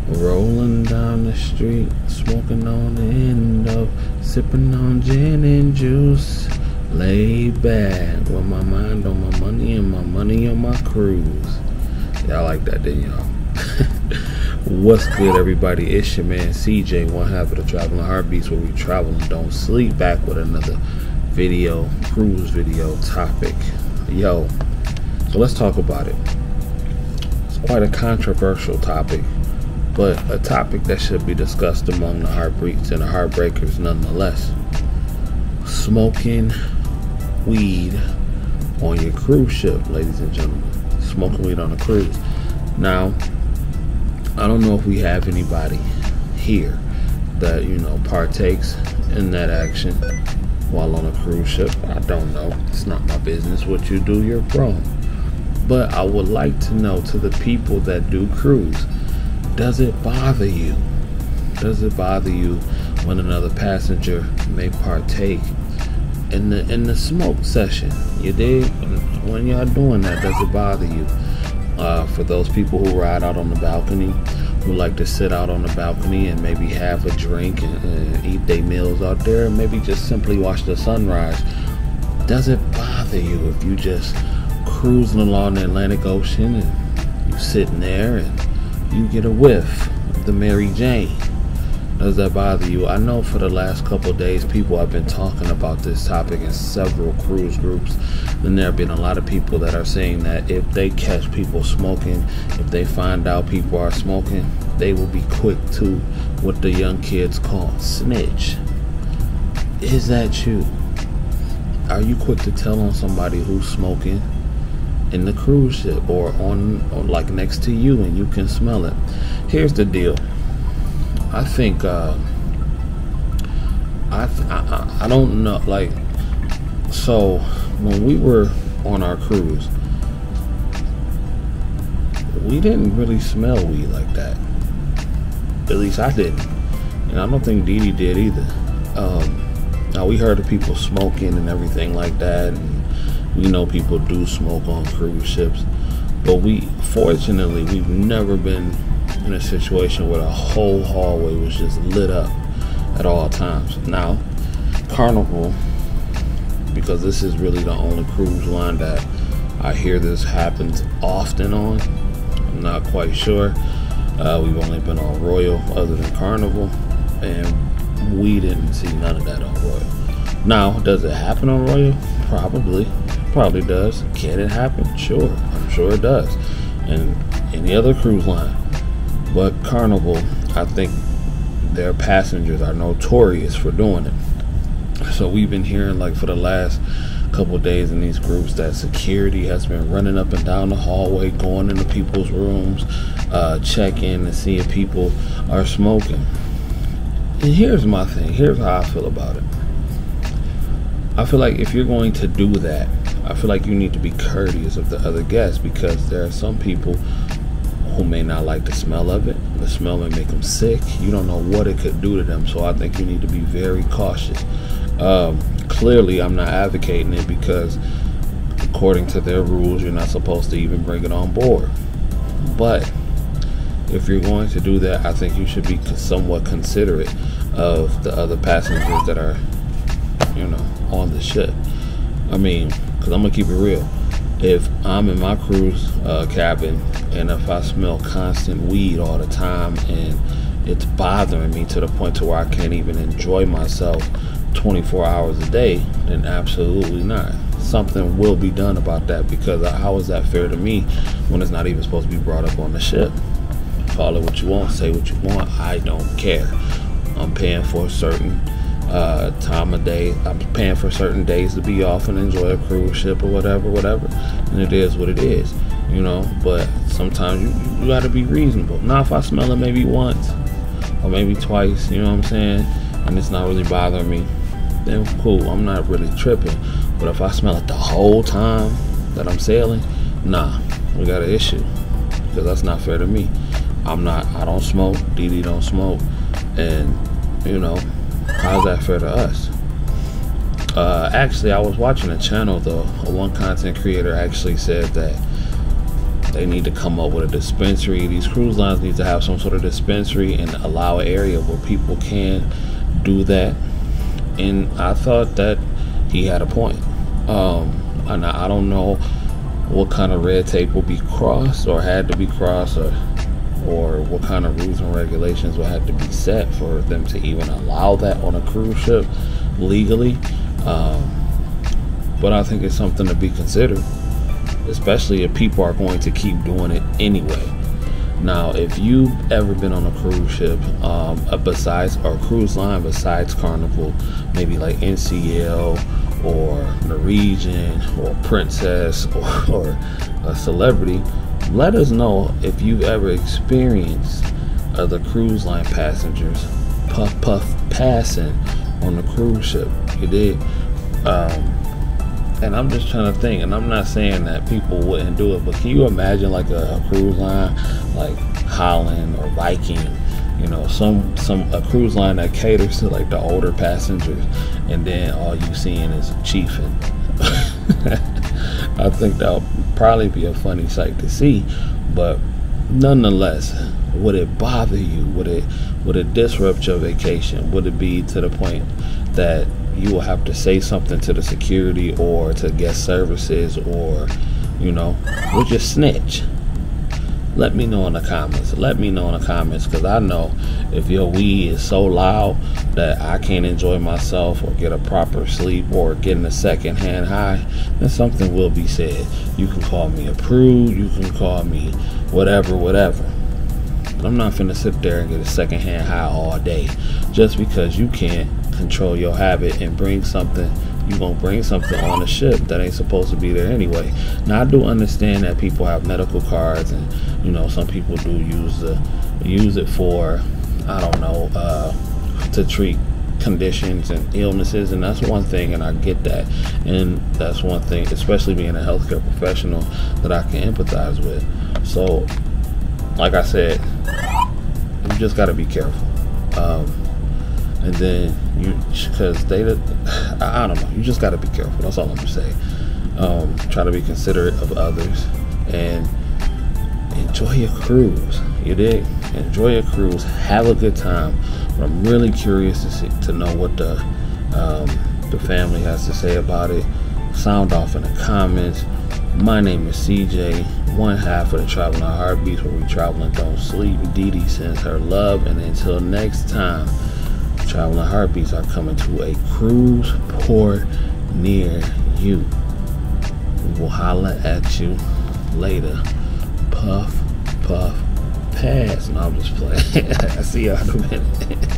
Rolling down the street, smoking on the end of, sipping on gin and juice. Laid back with my mind on my money and my money on my cruise. Y'all like that, didn't y'all? What's good, everybody? It's your man CJ, one half of the Traveling Heartbeats, where we travel and don't sleep, back with another video, cruise video topic. Yo, so let's talk about it. It's quite a controversial topic, but a topic that should be discussed among the heartbeats and the heartbreakers nonetheless. Smoking weed on your cruise ship, ladies and gentlemen. Smoking weed on a cruise. Now, I don't know if we have anybody here that, partakes in that action while on a cruise ship. I don't know. It's not my business. What you do, you're wrong. But I would like to know, to the people that do cruise, does it bother you? Does it bother you when another passenger may partake in the smoke session? You dig? When y'all doing that, does it bother you? For those people who ride out on the balcony, who like to sit out on the balcony and maybe have a drink and eat their meals out there, and maybe just simply watch the sunrise, does it bother you if you just cruising along the Atlantic Ocean and you sitting there and you get a whiff of the Mary Jane? Does that bother you? I know for the last couple of days, people have been talking about this topic in several cruise groups, and there have been a lot of people that are saying that if they catch people smoking, if they find out people are smoking, they will be quick to what the young kids call snitch. Is that you? Are you quick to tell on somebody who's smoking in the cruise ship or on like next to you and you can smell it? Here's the deal. I think I don't know, like, so when we were on our cruise, we didn't really smell weed like that. At least I didn't, and I don't think Dee Dee did either. Now, we heard of people smoking and everything like that, and we know people do smoke on cruise ships, but fortunately we've never been in a situation where the whole hallway was just lit up at all times. Now, Carnival, because this is really the only cruise line that I hear this happens often on, I'm not quite sure. We've only been on Royal other than Carnival, and we didn't see none of that on Royal. Now, does it happen on Royal? Probably does. Can it happen? Sure, I'm sure it does. And any other cruise line. But Carnival, I think their passengers are notorious for doing it. So we've been hearing, like, for the last couple of days in these groups, that security has been running up and down the hallway, going into people's rooms, checking and seeing people are smoking. And here's my thing. Here's how I feel about it. I feel like if you're going to do that, I feel like you need to be courteous of the other guests, because there are some people who may not like the smell of it. The smell may make them sick. You don't know what it could do to them. So I think you need to be very cautious. Clearly, I'm not advocating it, because according to their rules, you're not supposed to even bring it on board. But if you're going to do that, I think you should be somewhat considerate of the other passengers that are, on the ship. I mean, because I'm going to keep it real. If I'm in my cruise cabin and if I smell constant weed all the time and it's bothering me to the point to where I can't even enjoy myself 24 hours a day, then absolutely not. Something will be done about that, because how is that fair to me when it's not even supposed to be brought up on the ship? Call it what you want, say what you want, I don't care. I'm paying for a certain time of day. I'm paying for certain days to be off and enjoy a cruise ship or whatever, and it is what it is, but sometimes you gotta be reasonable. Now, if I smell it maybe once or maybe twice, you know what I'm saying, and it's not really bothering me, then cool, I'm not really tripping. But if I smell it the whole time that I'm sailing, nah, we got an issue, because that's not fair to me. I don't smoke, Dee Dee don't smoke, and how's that fair to us? Actually, I was watching a channel, though. One content creator actually said that They need to come up with a dispensary. These cruise lines need to have some sort of dispensary and allow an area where people can do that. And I thought that he had a point. And I don't know what kind of red tape will be crossed or had to be crossed, or what kind of rules and regulations will have to be set for them to even allow that on a cruise ship legally. But I think it's something to be considered, especially if people are going to keep doing it anyway. Now, if you've ever been on a cruise ship, besides or cruise line besides Carnival, maybe like NCL or Norwegian or Princess or a Celebrity, let us know if you've ever experienced other cruise line passengers puff passing on the cruise ship. You did. And I'm just trying to think, and I'm not saying that people wouldn't do it, but can you imagine like a cruise line like Holland or Viking, you know, a cruise line that caters to like the older passengers, and then all you seeing is chiefing? I think that would probably be a funny sight to see, but nonetheless, would it bother you? Would it disrupt your vacation? Would it be to the point that you will have to say something to the security or to guest services, or, you know, we'll just snitch? Let me know in the comments. Let me know in the comments, because I know if your weed is so loud that I can't enjoy myself or get a proper sleep or getting a secondhand high, then something will be said. You can call me a prude, you can call me whatever. I'm not finna sit there and get a secondhand high all day just because you can't control your habit and bring something. You gonna bring something on a ship that ain't supposed to be there anyway. Now, I do understand that people have medical cards, and you know, some people do use it for, I don't know, to treat conditions and illnesses, and that's one thing, and I get that, and that's one thing, especially being a healthcare professional, that I can empathize with. So, like I said, you just got to be careful. And then because I don't know, you just got to be careful. That's all I'm gonna say. Try to be considerate of others and enjoy your cruise. You dig? Enjoy your cruise. Have a good time. But I'm really curious to know what the family has to say about it. Sound off in the comments. My name is CJ, one half of the Traveling Heartbeats, where we travel and don't sleep. Dee sends her love, and until next time, Traveling Heartbeats are coming to a cruise port near you. We will holla at you later. Puff, puff, pass. No, I'm just playing. I see y'all in a minute.